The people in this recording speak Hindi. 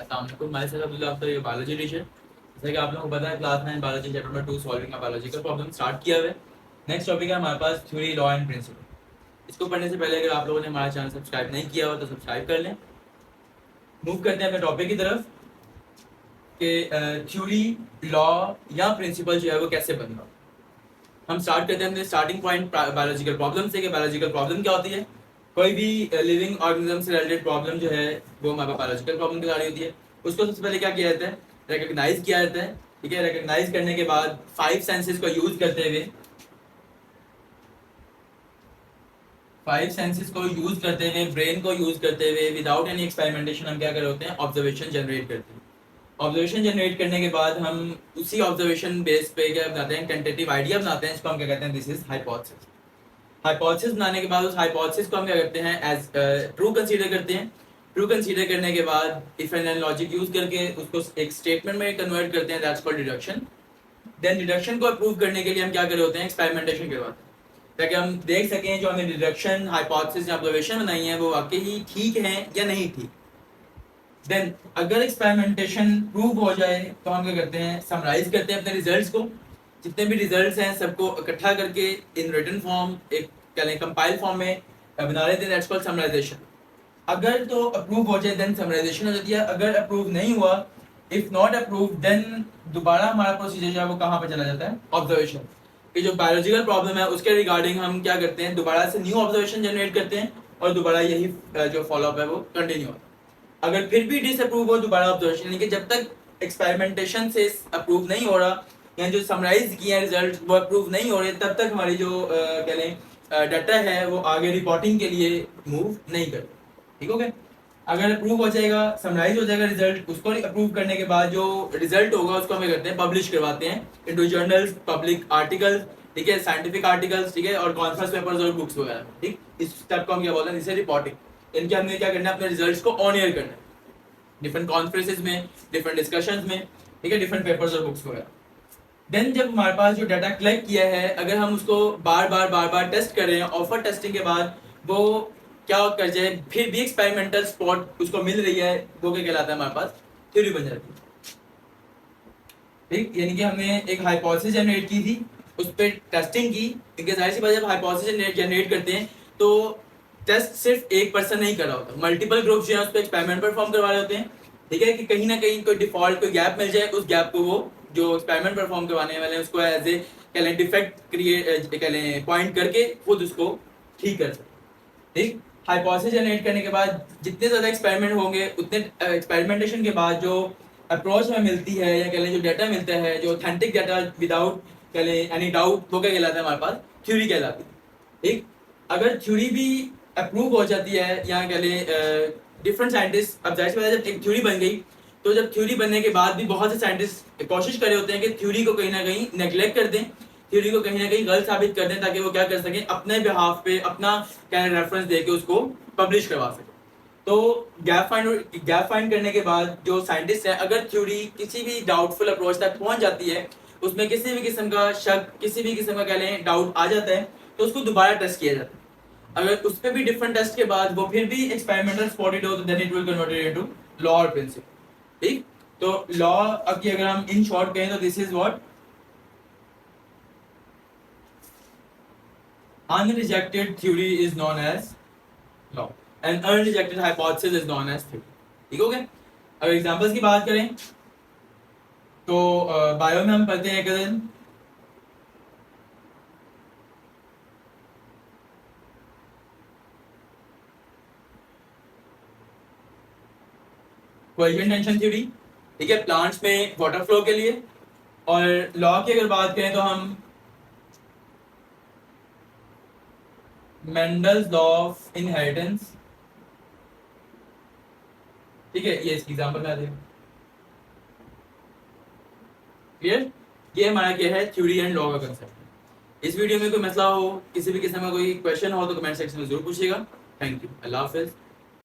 अस्सलाम वालेकुम। मैं सर अब्दुल्ला आफ्टर ये बायोलॉजी टीचर। जैसे कि आप लोगों को पता है class 9 biology chapter number 2 solving a biological problem start किया हुआ है। नेक्स्ट टॉपिक है हमारे पास थ्योरी लॉ एंड प्रिंसिपल। इसको पढ़ने से पहले अगर आप लोगों ने हमारा चैनल सब्सक्राइब नहीं किया हो तो सब्सक्राइब कर लें। मूव करते हैं अपने टॉपिक की तरफ कि थ्योरी लॉ या प्रिंसिपल जो है वो कैसे बनता है। हम स्टार्ट करते हैं अपने स्टार्टिंग पॉइंट बायोलॉजिकल प्रॉब्लम से कि बायोलॉजिकल प्रॉब्लम क्या होती है। कोई भी लिविंग ऑर्गेनिज्म से रिलेटेड प्रॉब्लम जो है वो हमारे बायोलॉजिकल प्रॉब्लम कहलाती होती है। उसको सबसे पहले क्या किया जाता है, रिकग्नाइज किया जाता है। ठीक है, रिकग्नाइज करने के बाद 5 सेंसेस को यूज करते हुए 5 सेंसेस को यूज करते हुए ब्रेन को यूज करते हुए विदाउट एनी एक्सपेरिमेंटेशन हम क्या कर रहे होते हैं, ऑब्जर्वेशन जनरेट करते हैं। ऑब्जर्वेशन जनरेट करने के बाद हम उसी ऑब्जर्वेशन बेस पे क्या बनाते हैं, टेंटेटिव आइडिया बनाते हैं, जिसको हम क्या कहते हैं, दिस इज हाइपोथेसिस। हाइपोथेसिस बनाने के बाद उस हाइपोथेसिस को हम क्या करते हैं, एज ट्रू कंसीडर करते हैं। ट्रू कंसीडर करने के बाद इफ एंड लॉजिक यूज करके उसको एक स्टेटमेंट में कन्वर्ट करते हैं, that's called deduction. Then deduction को अप्रूव करने के लिए हम क्या कर रहे होते हैं, एक्सपेरिमेंटेशन करवाते हैं, ताकि हम देख सकें जो हमने डिडक्शन हाइपोथेसिस या ऑब्जर्वेशन बनाई है वो वाकई ही ठीक है या नहीं ठीक। देन अगर एक्सपेरिमेंटेशन प्रूव हो जाए तो हम क्या करते हैं, समराइज करते हैं अपने रिजल्ट्स को। जितने भी रिजल्ट्स हैं सबको इकट्ठा करके इन रिटन फॉर्म, एक क्या लें, कंपाइल फॉर्म में बना लेते हैं, दैट्स कॉल्ड समराइजेशन। अगर तो अप्रूव हो जाए देन समराइजेशन हो जाती है। अगर अप्रूव नहीं हुआ, इफ नॉट अप्रूव, देन दोबारा हमारा प्रोसीजर जो है वो कहाँ पर चला जाता है, ऑब्जर्वेशन। कि जो बायोलॉजिकल प्रॉब्लम है उसके रिगार्डिंग हम क्या करते हैं, दोबारा से न्यू ऑब्जर्वेशन जनरेट करते हैं और दोबारा यही जो फॉलोअप है वो कंटिन्यू होता है। अगर फिर भी डिसअप्रूव हो दोबारा ऑब्जर्वेशन, यानी कि जब तक एक्सपेरिमेंटेशन से अप्रूव नहीं हो रहा या जो समराइज किए हैं रिजल्ट वो अप्रूव नहीं हो रहे, तब तक हमारी जो कह लें डाटा है वो आगे रिपोर्टिंग के लिए मूव नहीं करते। ठीक हो गया। अगर अप्रूव हो जाएगा, समराइज हो जाएगा रिजल्ट, उसको अप्रूव करने के बाद जो रिजल्ट होगा उसको हम करते हैं, पब्लिश करवाते हैं इनटू जर्नल्स, पब्लिक आर्टिकल्स, ठीक है, साइंटिफिक आर्टिकल्स, ठीक है, और कॉन्फ्रेंस पेपर्स और बुक्स वगैरह। ठीक, इस स्टेप को हम क्या बोलते हैं, जिसे रिपोर्टिंग। इनके हमने क्या करना है, अपने रिजल्ट्स को ऑन एयर करना है डिफरेंट कॉन्फ्रेंसेज में, डिफरेंट डिस्कशंस में, ठीक है, डिफरेंट पेपर्स और बुक्स वगैरह। देन जब हमारे पास जो डाटा कलेक्ट किया है, अगर हम उसको बार बार टेस्ट कर रहे हैं, ऑफर टेस्टिंग के बाद वो क्या कर जाए, फिर भी एक्सपेरिमेंटल स्पॉट उसको मिल रही है, वो क्या कहलाता है, हमारे पास थ्योरी बन जाती है। ठीक, यानी कि हमने एक हाइपोथेसिस जनरेट की थी, उस पर टेस्टिंग की। क्योंकि जाहिर सी बात जब हाइपोथेसिस जनरेट करते हैं तो टेस्ट सिर्फ एक पर्सन नहीं कर रहा होता, मल्टीपल ग्रुप्स जो है उस पर एक्सपेरिमेंट परफॉर्म करवा रहे होते हैं। ठीक है, कि कहीं ना कहीं कोई डिफॉल्ट कोई गैप मिल जाए, उस गैप को वो जो एक्सपेरिमेंट परफॉर्म करवाने वाले हैं उसको एज ए कह लें डिफेक्ट क्रिएट कह लें पॉइंट करके खुद उसको ठीक कर सकते। ठीक, हाइपोथेसिस जनरेट करने के बाद जितने ज़्यादा एक्सपेरिमेंट होंगे उतने एक्सपेरिमेंटेशन के बाद जो अप्रोच में मिलती है या कह लें जो डाटा मिलता है, जो ऑथेंटिक डाटा विदाउट कह लें एनी डाउट, वो क्या कहलाता है, हमारे पास थ्योरी कहलाती है। ठीक, अगर थ्योरी भी अप्रूव हो जाती है या कह लें डिफरेंट साइंटिस्ट, अब जाहिर सी बात है जब एक थ्योरी बन गई तो जब थ्योरी बनने के बाद भी बहुत से साइंटिस्ट कोशिश कर रहे होते हैं कि थ्योरी को कहीं ना कहीं नेग्लेक्ट कर दें, थ्योरी को कहीं ना कहीं गलत साबित कर दें, ताकि वो क्या कर सकें, अपने बिहाफ पे अपना क्या रेफरेंस दे के उसको पब्लिश करवा सकें। तो गैप फाइंड करने के बाद जो साइंटिस्ट है, अगर थ्योरी किसी भी डाउटफुल अप्रोच तक पहुंच जाती है, उसमें किसी भी किस्म का शक, किसी भी किस्म का कह लें डाउट आ जाता है, तो उसको दोबारा टेस्ट किया जाता है। अगर उस पर भी डिफरेंट टेस्ट के बाद वो फिर भी एक्सपेरिमेंटल स्पॉटेड हो तो then it will converted into law और प्रिंसिपल। ठीक, तो लॉ अब की अगर हम इन शॉर्ट कहें तो this is what unrejected theory is known as law and unrejected hypothesis is known as theory। ठीक हो गया। अगर एग्जांपल्स की बात करें तो बायो में हम पढ़ते हैं कदम कोएफिशिएंट टेंशन थ्योरी, ठीक है, प्लांट्स में वाटर फ्लो के लिए। और लॉ की अगर बात करें तो हम मेंडल्स लॉ ऑफ इनहेरिटेंस, ठीक है, ये इसकी एग्जांपल आ दें। क्लियर, ये हमारा क्या है, थ्योरी एंड लॉ का कंसेप्ट। इस वीडियो में कोई मसला हो, किसी भी किस्म का कोई क्वेश्चन हो तो कमेंट सेक्शन में जरूर पूछिएगा। Thank you, Allah Hafiz.